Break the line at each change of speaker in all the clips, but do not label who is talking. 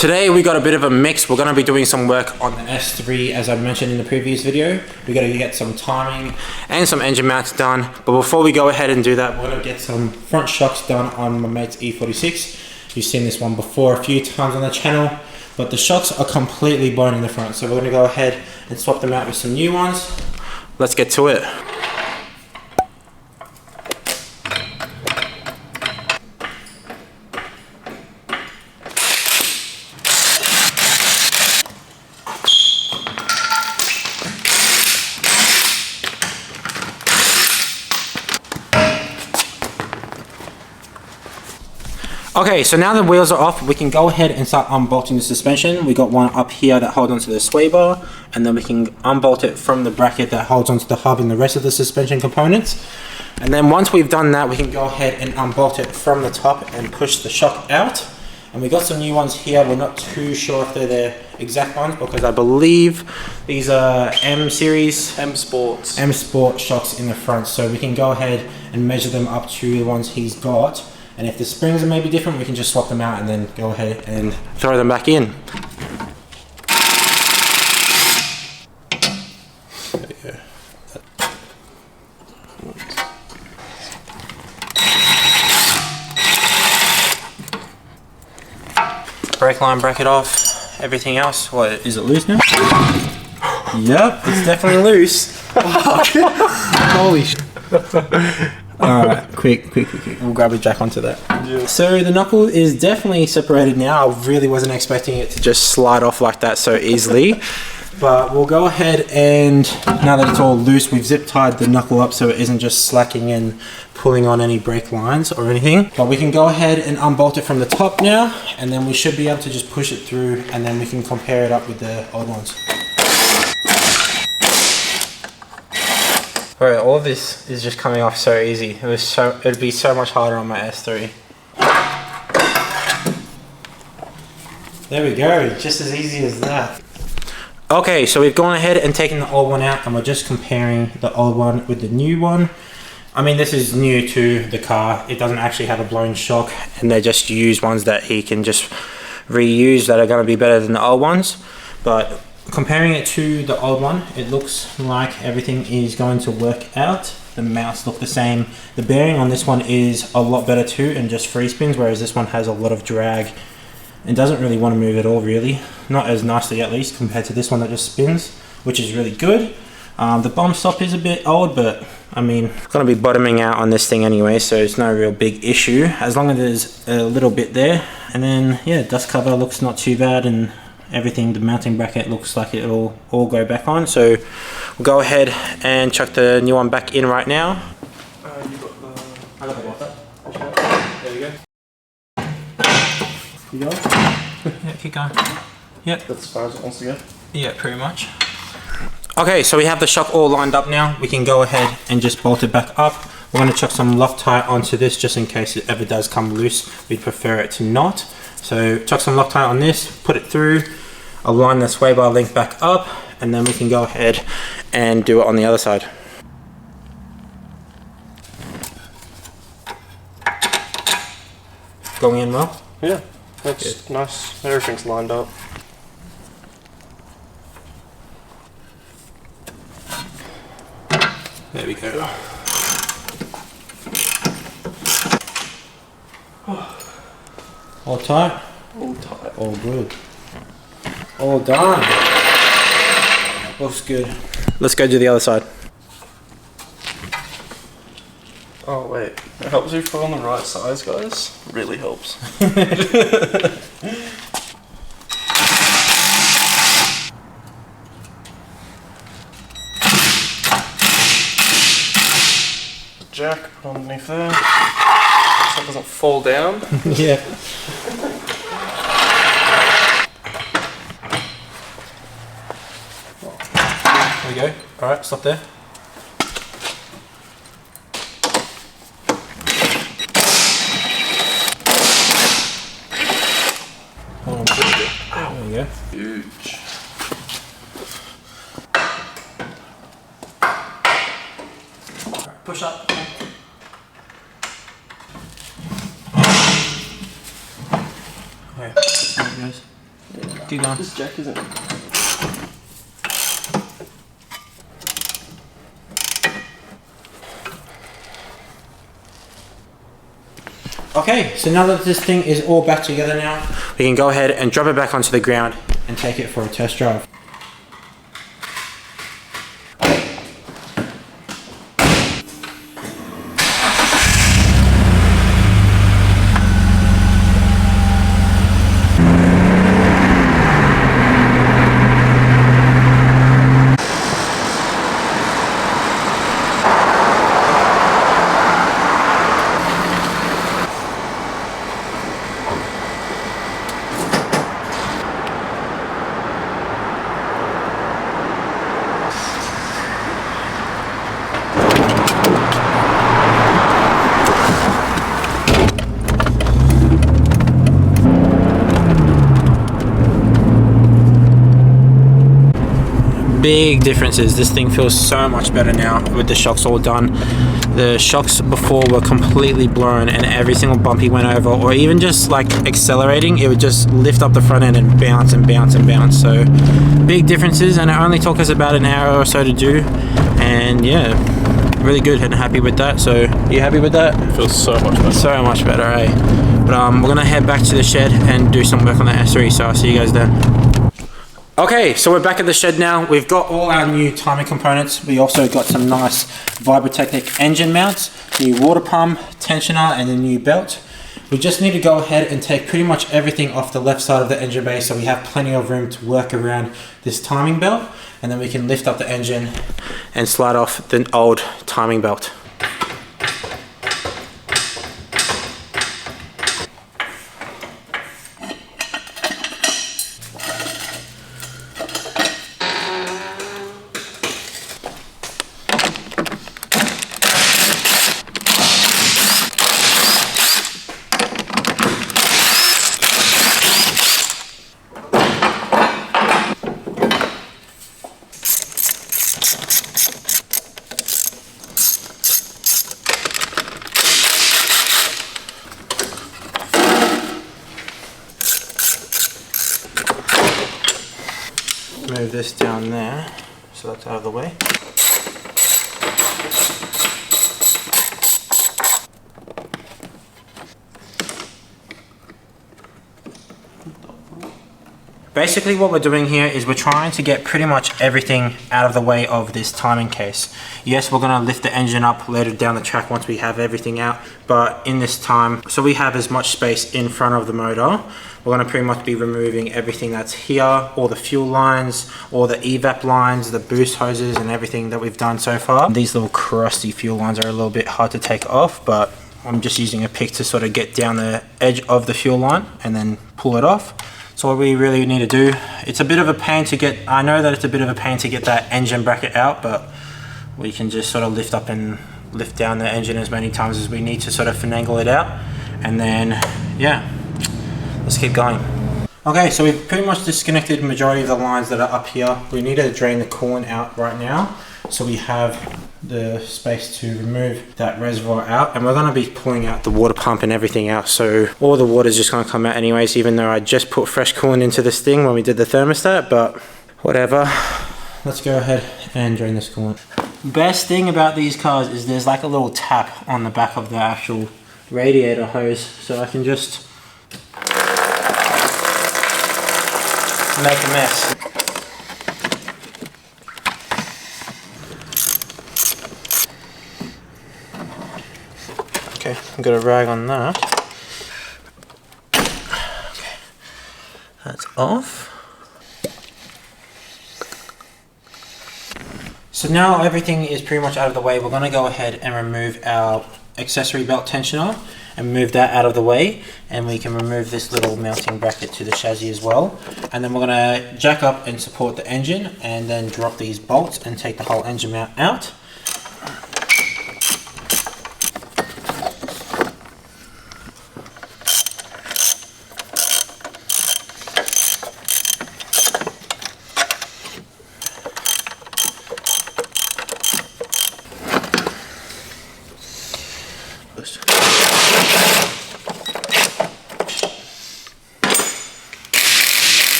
Today we got a bit of a mix. We're going to be doing some work on the S3 as I mentioned in the previous video. We got to get some timing and some engine mounts done. But before we go ahead and do that, we're going to get some front shocks done on my mate's E46. You've seen this one before a few times on the channel, but the shocks are completely blown in the front. So we're going to go ahead and swap them out with some new ones. Let's get to it. Okay, so now the wheels are off, we can go ahead and start unbolting the suspension. We got one up here that holds onto the sway bar, and then we can unbolt it from the bracket that holds onto the hub and the rest of the suspension components. And then once we've done that, we can go ahead and unbolt it from the top and push the shock out. And we got some new ones here. We're not too sure if they're the exact ones because I believe these are M Sport shocks in the front. So we can go ahead and measure them up to the ones he's got. And if the springs are maybe different, we can just swap them out and then go ahead and throw them back in. There we go. Brake line bracket off. Everything else. What, is it loose now? Yep, it's definitely loose. Holy shit. Alright, quick. We'll grab a jack onto that. Yeah. So the knuckle is definitely separated now. I really wasn't expecting it to just slide off like that so easily. But we'll go ahead and, now that it's all loose, we've zip tied the knuckle up so it isn't just slacking and pulling on any brake lines or anything. But we can go ahead and unbolt it from the top now, and then we should be able to just push it through, and then we can compare it up with the old ones. Alright, all of this is just coming off so easy. It'd be so much harder on my S3. There we go, just as easy as that. Okay, so we've gone ahead and taken the old one out, and we're just comparing the old one with the new one. I mean, this is new to the car. It doesn't actually have a blown shock, and they're just used ones that he can just reuse that are going to be better than the old ones. But comparing it to the old one, it looks like everything is going to work out. The mounts look the same. The bearing on this one is a lot better too, and just free spins, whereas this one has a lot of drag and doesn't really want to move at all, really. Not as nicely, at least, compared to this one that just spins, which is really good. The bomb stop is a bit old, but I mean, I'm going to be bottoming out on this thing anyway, so it's no real big issue, as long as there's a little bit there. And then, yeah, dust cover looks not too bad, and everything, the mounting bracket looks like it'll all go back on. So we'll go ahead and chuck the new one back in right now. I got the water. There we go. You go? Yeah, keep going. Yep. That's as far as it wants to go? Yeah, pretty much. Okay, so we have the shock all lined up now. We can go ahead and just bolt it back up. We're going to chuck some Loctite onto this just in case it ever does come loose. We'd prefer it to not. So chuck some Loctite on this, put it through, align the sway bar link back up, and then we can go ahead and do it on the other side. Going in well?
Yeah, that's good. Nice. Everything's lined up.
There we go. All tight?
All tight.
All good. All done. Looks good. Let's go do the other side.
Oh wait, it helps you put on the right size, guys. It really helps. Jack, put underneath there. So it doesn't fall down.
Yeah. There we go. Alright, stop there. There we go.
Huge.
Push up. Okay, there it goes. Keep going.
This jack isn't.
Okay, so now that this thing is all back together now, we can go ahead and drop it back onto the ground and take it for a test drive. Big differences. This thing feels so much better now with the shocks all done. The shocks before were completely blown, and every single bump he went over, or even just like accelerating, it would just lift up the front end and bounce and bounce and bounce. So big differences, and it only took us about an hour or so to do, and yeah, really good and happy with that. So you happy with that?
It feels so much better.
So much better, eh? But we're gonna head back to the shed and do some work on the S3, so I'll see you guys then. Okay, so we're back at the shed now. We've got all our new timing components. We also got some nice Vibrotechnic engine mounts, new water pump, tensioner, and a new belt. We just need to go ahead and take pretty much everything off the left side of the engine bay so we have plenty of room to work around this timing belt, and then we can lift up the engine and slide off the old timing belt. Move this down there, so that's out of the way. Basically what we're doing here is we're trying to get pretty much everything out of the way of this timing case. Yes, we're going to lift the engine up later down the track once we have everything out, but in this time, so we have as much space in front of the motor, we're going to pretty much be removing everything that's here, all the fuel lines, all the evap lines, the boost hoses, and everything that we've done so far. These little crusty fuel lines are a little bit hard to take off, but I'm just using a pick to sort of get down the edge of the fuel line and then pull it off. So what we really need to do, it's a bit of a pain to get, I know that it's a bit of a pain to get that engine bracket out, but we can just sort of lift up and lift down the engine as many times as we need to sort of finagle it out. And then, yeah, let's keep going. Okay, so we've pretty much disconnected the majority of the lines that are up here. We need to drain the coolant out right now, so we have the space to remove that reservoir out, and we're going to be pulling out the water pump and everything else, so all the water is just going to come out anyways, even though I just put fresh coolant into this thing when we did the thermostat, but whatever. Let's go ahead and drain this coolant. Best thing about these cars is there's like a little tap on the back of the actual radiator hose, so I can just make a mess. Okay, I've got a rag on that. Okay, that's off. So now everything is pretty much out of the way. We're going to go ahead and remove our accessory belt tensioner and move that out of the way, and we can remove this little mounting bracket to the chassis as well. And then we're going to jack up and support the engine and then drop these bolts and take the whole engine mount out.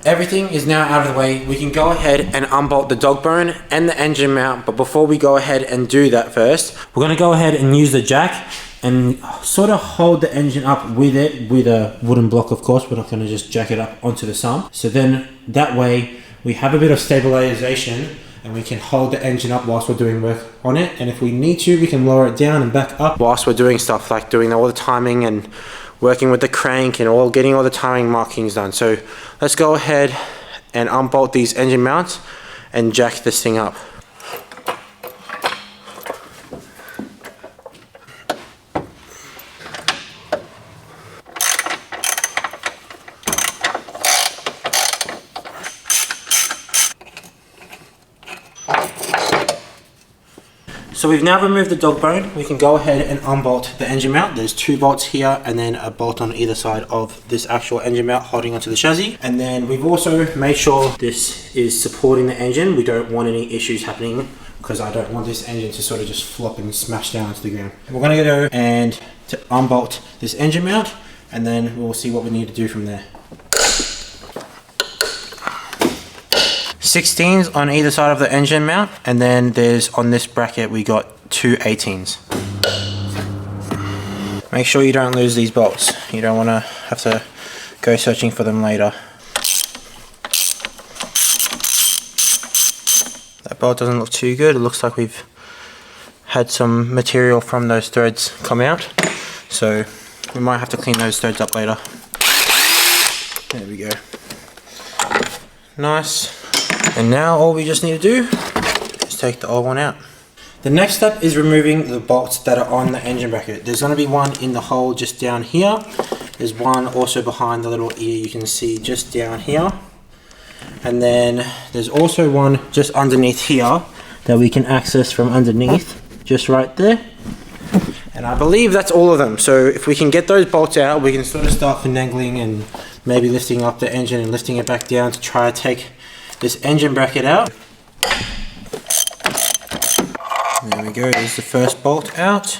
Everything is now out of the way. We can go ahead and unbolt the dog bone and the engine mount, but before we go ahead and do that first, we're going to go ahead and use the jack and sort of hold the engine up with it, with a wooden block of course. We're not going to just jack it up onto the sump. So then that way we have a bit of stabilization and we can hold the engine up whilst we're doing work on it. And if we need to, we can lower it down and back up whilst we're doing stuff like doing all the timing and working with the crank and getting all the timing markings done. So let's go ahead and unbolt these engine mounts and jack this thing up. So we've now removed the dog bone. We can go ahead and unbolt the engine mount. There's 2 bolts here and then a bolt on either side of this actual engine mount holding onto the chassis. And then we've also made sure this is supporting the engine. We don't want any issues happening because I don't want this engine to sort of just flop and smash down onto the ground. We're going to go and to unbolt this engine mount and then we'll see what we need to do from there. 16s on either side of the engine mount, and then there's on this bracket we got 2 18s. Make sure you don't lose these bolts. You don't want to have to go searching for them later. That bolt doesn't look too good. It looks like we've had some material from those threads come out, so we might have to clean those threads up later. There we go. Nice. And now all we just need to do is take the old one out. The next step is removing the bolts that are on the engine bracket. There's going to be one in the hole just down here. There's one also behind the little ear you can see just down here. And then there's also one just underneath here that we can access from underneath, just right there. And I believe that's all of them. So if we can get those bolts out, we can sort of start finagling and maybe lifting up the engine and lifting it back down to try to take this engine bracket out. There we go, there's the first bolt out.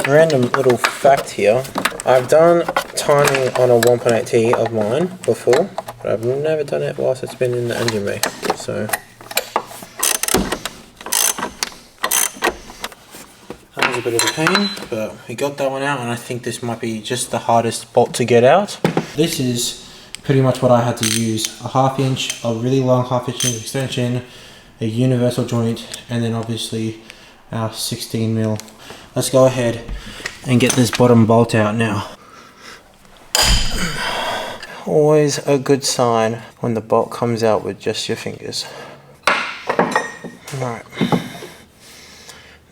Random little fact here, I've done timing on a 1.8T of mine before, but I've never done it whilst it's been in the engine bay. So that was a bit of a pain, but we got that one out, and I think this might be just the hardest bolt to get out. This is pretty much what I had to use: a 1/2 inch, a really long 1/2 inch extension, a universal joint, and then obviously our 16mm. Let's go ahead and get this bottom bolt out now. Always a good sign when the bolt comes out with just your fingers. Alright,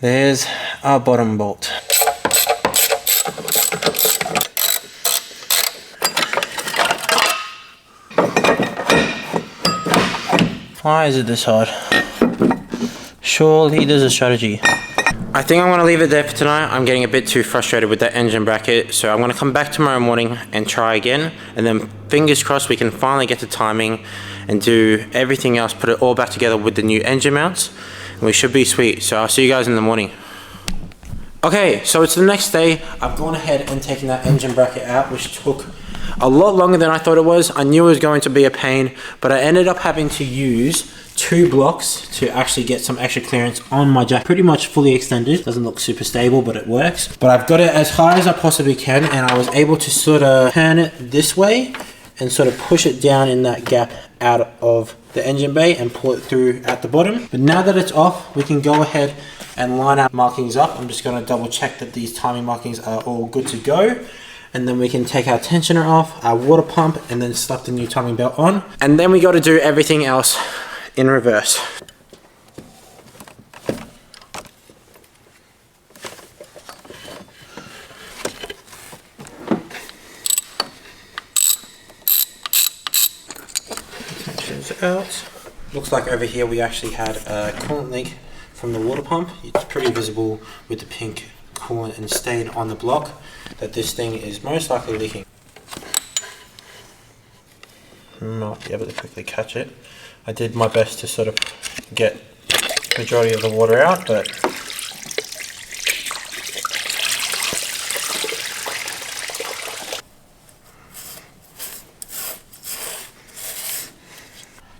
there's our bottom bolt. Why is it this hard? Surely there's a strategy. I think I'm going to leave it there for tonight. I'm getting a bit too frustrated with that engine bracket, so I'm going to come back tomorrow morning and try again, and then fingers crossed we can finally get the timing and do everything else, put it all back together with the new engine mounts, and we should be sweet. So I'll see you guys in the morning. Okay, so it's the next day. I've gone ahead and taken that engine bracket out, which took a lot longer than I thought it was. I knew it was going to be a pain, but I ended up having to use 2 blocks to actually get some extra clearance on my jack. Pretty much fully extended. Doesn't look super stable, but it works. But I've got it as high as I possibly can, and I was able to sort of turn it this way and sort of push it down in that gap out of the engine bay and pull it through at the bottom. But now that it's off, we can go ahead and line our markings up. I'm just going to double check that these timing markings are all good to go. And then we can take our tensioner off, our water pump, and then slap the new timing belt on. And then we got to do everything else in reverse. Tensions out. Looks like over here we actually had a coolant leak from the water pump. It's pretty visible with the pink coolant and stain on the block that this thing is most likely leaking. Might be able to quickly catch it. I did my best to sort of get the majority of the water out, but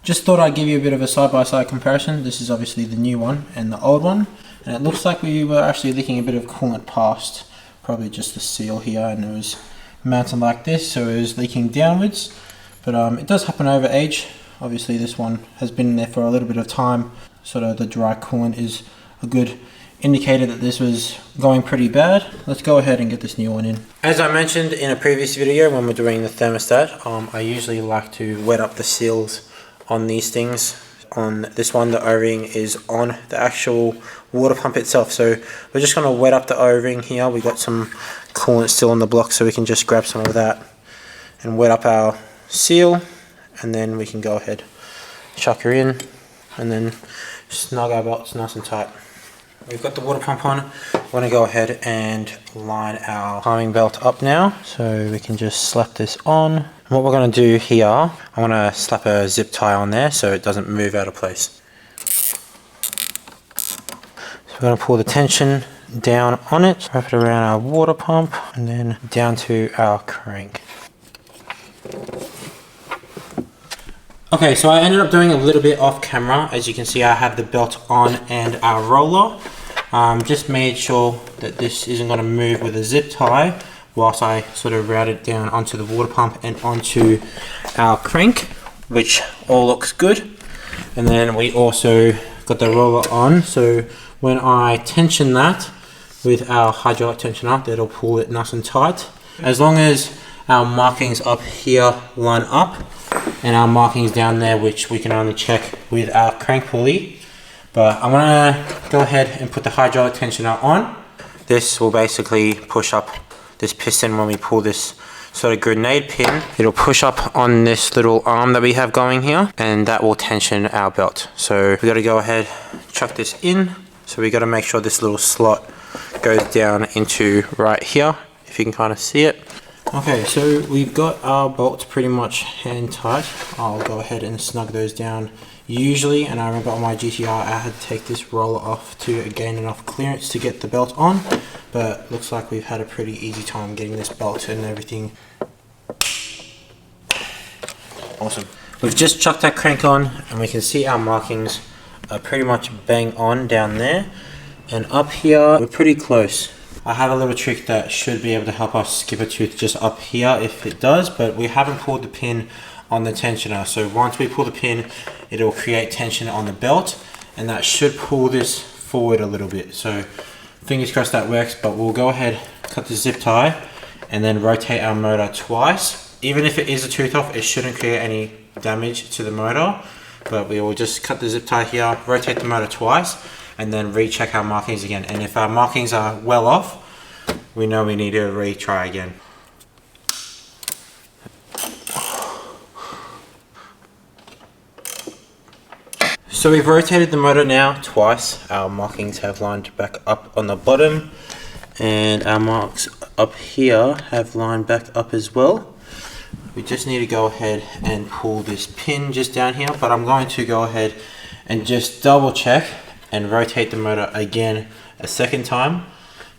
Just thought I'd give you a bit of a side-by-side comparison. This is obviously the new one and the old one, and it looks like we were actually leaking a bit of coolant past probably just the seal here, and it was mounted like this, so it was leaking downwards. But it does happen over age. Obviously this one has been in there for a little bit of time, sort of the dry coolant is a good indicator that this was going pretty bad. Let's go ahead and get this new one in. As I mentioned in a previous video when we're doing the thermostat, I usually like to wet up the seals on these things. On this one, the O-ring is on the actual water pump itself, so we're just going to wet up the O-ring here. We got some coolant still on the block, so we can just grab some of that and wet up our seal, and then we can go ahead, chuck her in, and then snug our belts nice and tight. We've got the water pump on. We're going to go ahead and line our timing belt up now, so we can just slap this on. What we're going to do here, I want to slap a zip tie on there so it doesn't move out of place. So we're going to pull the tension down on it, wrap it around our water pump, and then down to our crank. Okay, so I ended up doing a little bit off camera. As you can see, I have the belt on and our roller. Just made sure that this isn't going to move with a zip tie whilst I sort of route it down onto the water pump and onto our crank, which all looks good. And then we also got the roller on, so when I tension that with our hydraulic tensioner, that'll pull it nice and tight. As long as our markings up here line up, and our markings down there, which we can only check with our crank pulley. But I'm gonna go ahead and put the hydraulic tensioner on. This will basically push up this piston when we pull this sort of grenade pin. It'll push up on this little arm that we have going here, and that will tension our belt. So we gotta go ahead, chuck this in. So we gotta make sure this little slot goes down into right here, if you can kind of see it. Okay, so we've got our bolts pretty much hand tight. I'll go ahead and snug those down usually, and I remember on my GTR I had to take this roller off to gain enough clearance to get the belt on, but looks like we've had a pretty easy time getting this belt and everything. Awesome. We've just chucked that crank on, and we can see our markings are pretty much bang on down there, and up here we're pretty close. I have a little trick that should be able to help us skip a tooth just up here if it does, but we haven't pulled the pin on the tensioner. So once we pull the pin, it'll create tension on the belt, and that should pull this forward a little bit. So fingers crossed that works, but we'll go ahead, cut the zip tie, and then rotate our motor twice. Even if it is a tooth off, it shouldn't create any damage to the motor, but we will just cut the zip tie here, rotate the motor twice, and then recheck our markings again. And if our markings are well off, we know we need to retry again. So we've rotated the motor now twice. Our markings have lined back up on the bottom, and our marks up here have lined back up as well. We just need to go ahead and pull this pin just down here, but I'm going to go ahead and just double check and rotate the motor again a second time,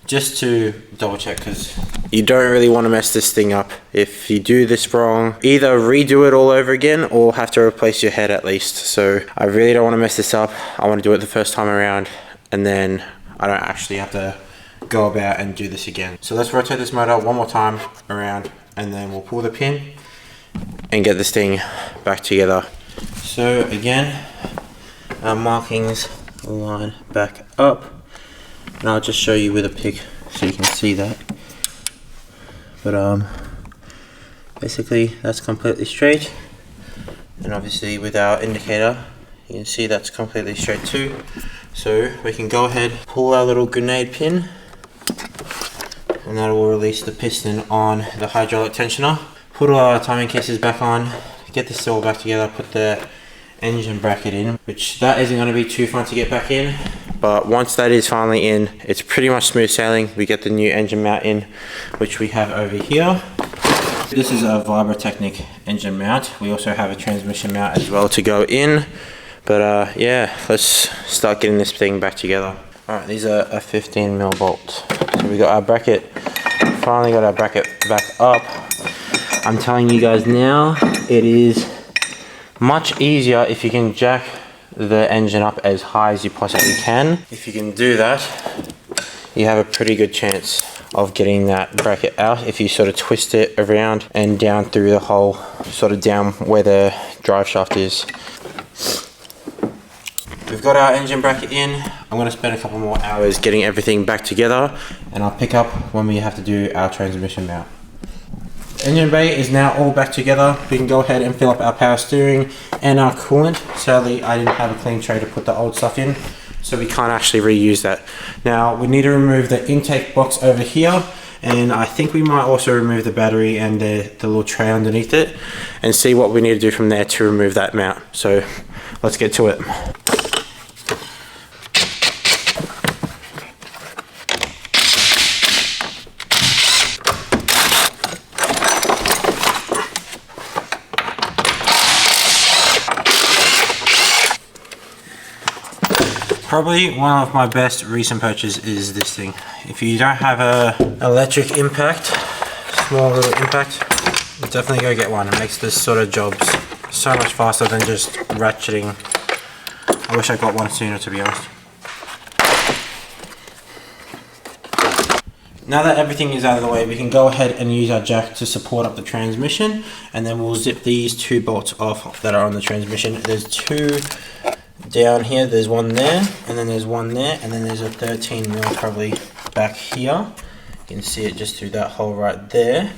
just to double check, because you don't really want to mess this thing up. If you do this wrong, either redo it all over again or have to replace your head at least. So I really don't want to mess this up. I want to do it the first time around, and then I don't actually have to go about and do this again. So let's rotate this motor one more time around, and then we'll pull the pin and get this thing back together. So again, our markings line back up, and I'll just show you with a pick so you can see that. But basically that's completely straight, and obviously with our indicator you can see that's completely straight too. So we can go ahead, pull our little grenade pin, and that will release the piston on the hydraulic tensioner. Put all our timing cases back on, get this all back together, put the engine bracket in, which that isn't going to be too fun to get back in, but once that is finally in, it's pretty much smooth sailing. We get the new engine mount in, which we have over here. This is a Vibrotechnic engine mount. We also have a transmission mount as well to go in, but yeah, let's start getting this thing back together. Alright, these are a 15mm bolt. So we got our bracket, finally got our bracket back up. I'm telling you guys now, it is Much easier if you can jack the engine up as high as you possibly can. If you can do that, you have a pretty good chance of getting that bracket out if you sort of twist it around and down through the hole, sort of down where the drive shaft is. We've got our engine bracket in. I'm going to spend a couple more hours getting everything back together, and I'll pick up when we have to do our transmission mount. Engine bay is now all back together. We can go ahead and fill up our power steering and our coolant. Sadly, I didn't have a clean tray to put the old stuff in, so we can't actually reuse that. Now, we need to remove the intake box over here, and I think we might also remove the battery and the little tray underneath it, and see what we need to do from there to remove that mount. So let's get to it. Probably one of my best recent purchases is this thing. If you don't have a electric impact, small little impact, definitely go get one. It makes this sort of jobs so much faster than just ratcheting. I wish I got one sooner, to be honest. Now that everything is out of the way, we can go ahead and use our jack to support up the transmission, and then we'll zip these two bolts off that are on the transmission. There's two down here, there's one there, and then there's one there, and then there's a 13mm probably back here. You can see it just through that hole right there.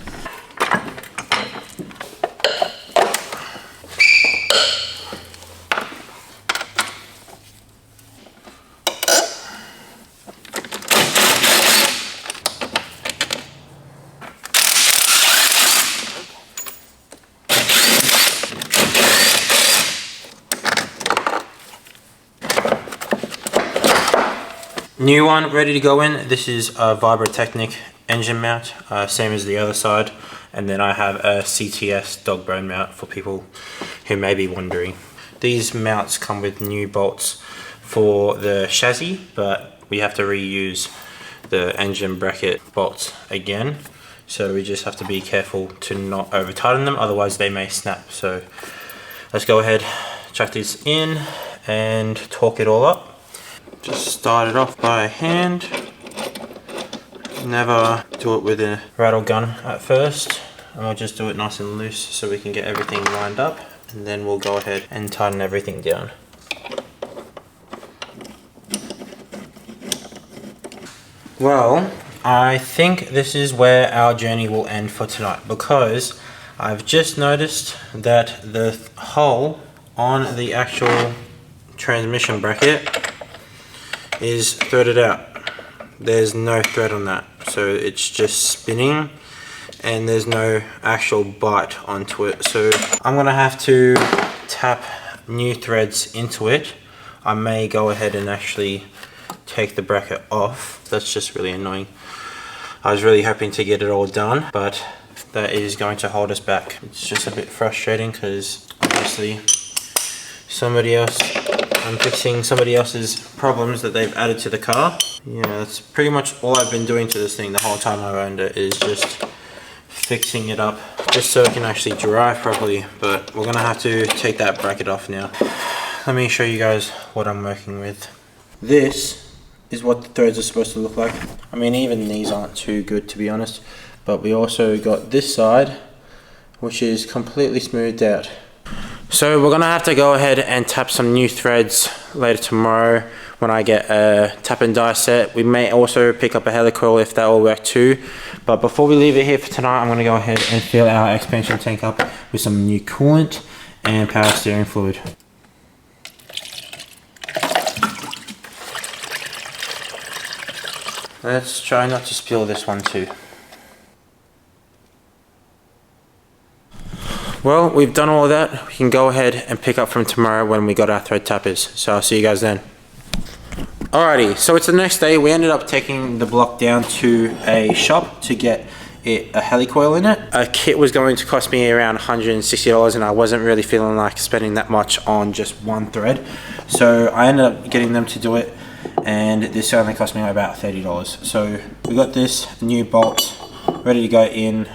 New one ready to go in. This is a Vibrotechnic engine mount, same as the other side, and then I have a CTS dog bone mount for people who may be wondering. These mounts come with new bolts for the chassis, but we have to reuse the engine bracket bolts again, so we just have to be careful to not over tighten them, otherwise they may snap. So let's go ahead, chuck this in and torque it all up. Just start it off by hand. Never do it with a rattle gun at first. I'll just do it nice and loose so we can get everything lined up, and then we'll go ahead and tighten everything down. Well, I think this is where our journey will end for tonight, because I've just noticed that the hole on the actual transmission bracket is threaded out. There's no thread on that, so it's just spinning and there's no actual bite onto it. So I'm gonna have to tap new threads into it. I may go ahead and actually take the bracket off. That's just really annoying. I was really hoping to get it all done, but that is going to hold us back. It's just a bit frustrating because obviously I'm fixing somebody else's problems that they've added to the car. Yeah, that's pretty much all I've been doing to this thing the whole time I've owned it, is just fixing it up just so it can actually drive properly. But we're gonna have to take that bracket off now. Let me show you guys what I'm working with. This is what the threads are supposed to look like. I mean, even these aren't too good, to be honest, but we also got this side which is completely smoothed out. So we're gonna have to go ahead and tap some new threads later tomorrow when I get a tap and die set. We may also pick up a helicoil if that will work too. But before we leave it here for tonight, I'm gonna go ahead and fill our expansion tank up with some new coolant and power steering fluid. Let's try not to spill this one too. Well, we've done all of that. We can go ahead and pick up from tomorrow when we got our thread tappers. So I'll see you guys then. Alrighty, so it's the next day. We ended up taking the block down to a shop to get it a helicoil in it. A kit was going to cost me around $160 and I wasn't really feeling like spending that much on just one thread. So I ended up getting them to do it, and this only cost me about $30. So we got this new bolt ready to go in.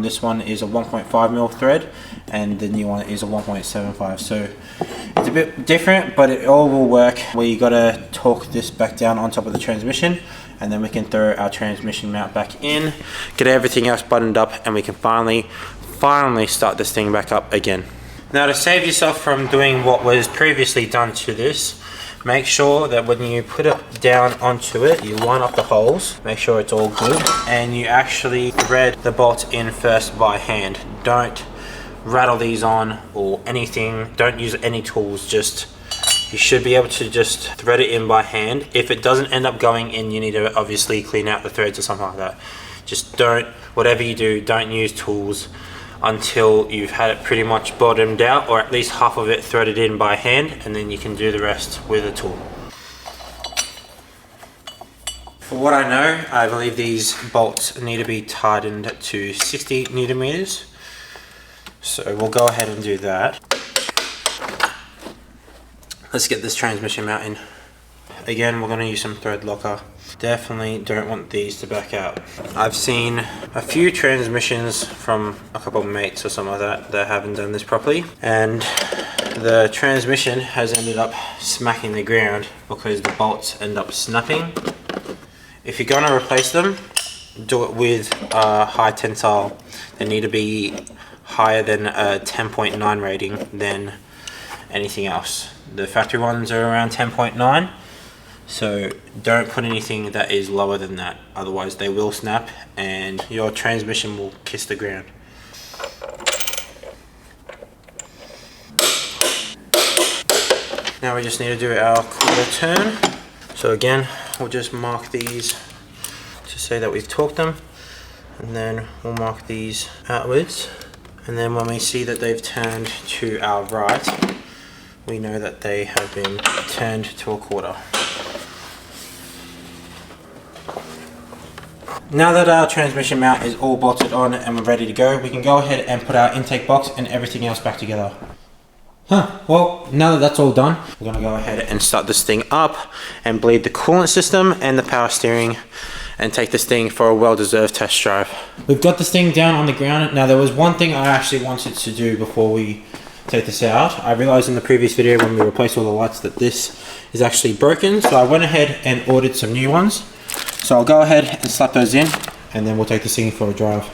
This one is a 1.5mm thread and the new one is a 1.75, so it's a bit different, but it all will work. We gotta torque this back down on top of the transmission, and then we can throw our transmission mount back in, get everything else buttoned up, and we can finally start this thing back up again. Now, to save yourself from doing what was previously done to this, make sure that when you put it down onto it, you line up the holes, make sure it's all good, and you actually thread the bolts in first by hand. Don't rattle these on or anything, don't use any tools, you should be able to just thread it in by hand. If it doesn't end up going in, you need to obviously clean out the threads or something like that. Just don't, whatever you do, don't use tools until you've had it pretty much bottomed out, or at least half of it threaded in by hand, and then you can do the rest with a tool. For what I know, I believe these bolts need to be tightened to 60 Newton meters. So we'll go ahead and do that. Let's get this transmission mount in. Again, we're going to use some thread locker. Definitely don't want these to back out. I've seen a few transmissions from a couple of mates or something like that haven't done this properly, and the transmission has ended up smacking the ground because the bolts end up snapping. If you're going to replace them, do it with a high tensile. They need to be higher than a 10.9 rating than anything else. The factory ones are around 10.9, so don't put anything that is lower than that, otherwise they will snap and your transmission will kiss the ground. Now we just need to do our quarter turn. So again, we'll just mark these to say that we've torqued them, and then we'll mark these outwards, and then when we see that they've turned to our right, we know that they have been turned to a quarter. Now that our transmission mount is all bolted on and we're ready to go, we can go ahead and put our intake box and everything else back together. Well, now that that's all done, we're going to go ahead and start this thing up and bleed the coolant system and the power steering and take this thing for a well-deserved test drive. We've got this thing down on the ground. Now, there was one thing I actually wanted to do before we take this out. I realized in the previous video when we replaced all the lights that this is actually broken, so I went ahead and ordered some new ones. So I'll go ahead and slap those in, and then we'll take this thing for a drive.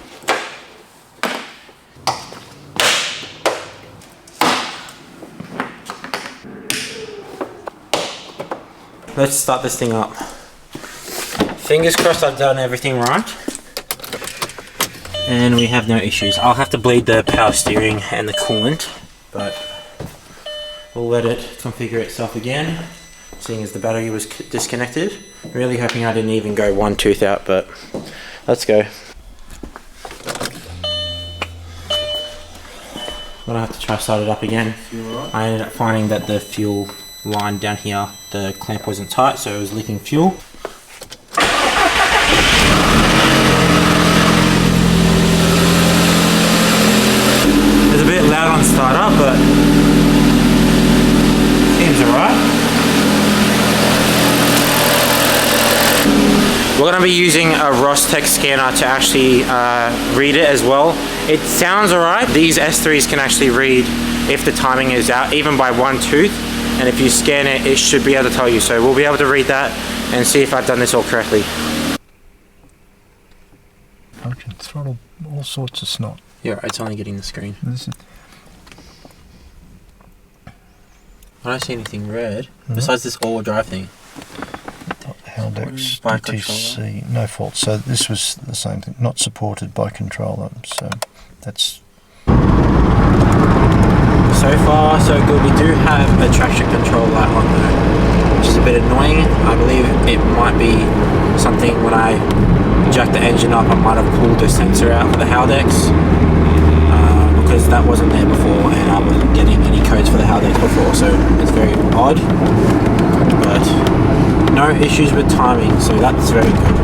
Let's start this thing up. Fingers crossed I've done everything right. And we have no issues. I'll have to bleed the power steering and the coolant, but we'll let it configure itself again, seeing as the battery was disconnected. Really hoping I didn't even go one tooth out, but let's go. I'm gonna have to try start it up again. I ended up finding that the fuel line down here, the clamp wasn't tight, so it was leaking fuel. It's a bit loud on startup, but seems alright. We're going to be using a Rostec scanner to actually read it as well. It sounds alright. These S3s can actually read if the timing is out, even by one tooth. And if you scan it, it should be able to tell you. So we'll be able to read that and see if I've done this all correctly.
Function, throttle, all sorts of snot.
Yeah, it's only getting the screen.
Listen.
I don't see anything red, besides this all-wheel drive thing.
Haldex ETC, no fault. So this was the same thing, not supported by controller. So that's...
So far, so good. We do have a traction control light on there, which is a bit annoying. I believe it might be something when I jack the engine up, I might have pulled the sensor out for the Haldex, because that wasn't there before and I wasn't getting any codes for the Haldex before, so it's very odd. But no issues with timing, so that's very good.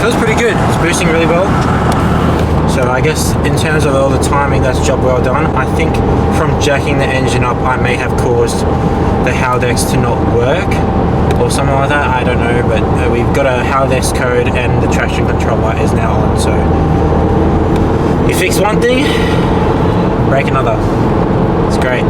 Feels pretty good. It's boosting really well. So I guess in terms of all the time confirming that's job well done. I think from jacking the engine up, I may have caused the Haldex to not work or something like that. I don't know, but we've got a Haldex code and the traction controller is now on. So you fix one thing, break another. It's great.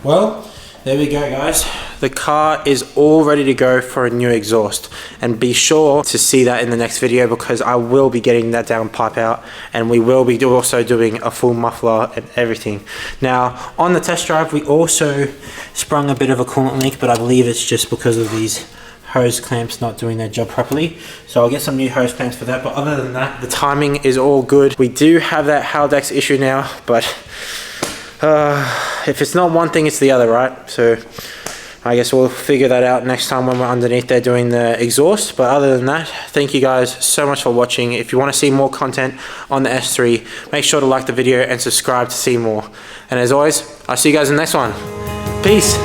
Well, there we go, guys. The car is all ready to go for a new exhaust, and be sure to see that in the next video, because I will be getting that downpipe out, and we will be also doing a full muffler and everything. Now, on the test drive, we also sprung a bit of a coolant leak, but I believe it's just because of these hose clamps not doing their job properly. So I'll get some new hose clamps for that, but other than that, the timing is all good. We do have that Haldex issue now, but if it's not one thing, it's the other, right? So I guess we'll figure that out next time when we're underneath there doing the exhaust. But other than that, thank you guys so much for watching. If you want to see more content on the S3, make sure to like the video and subscribe to see more. And as always, I'll see you guys in the next one. Peace.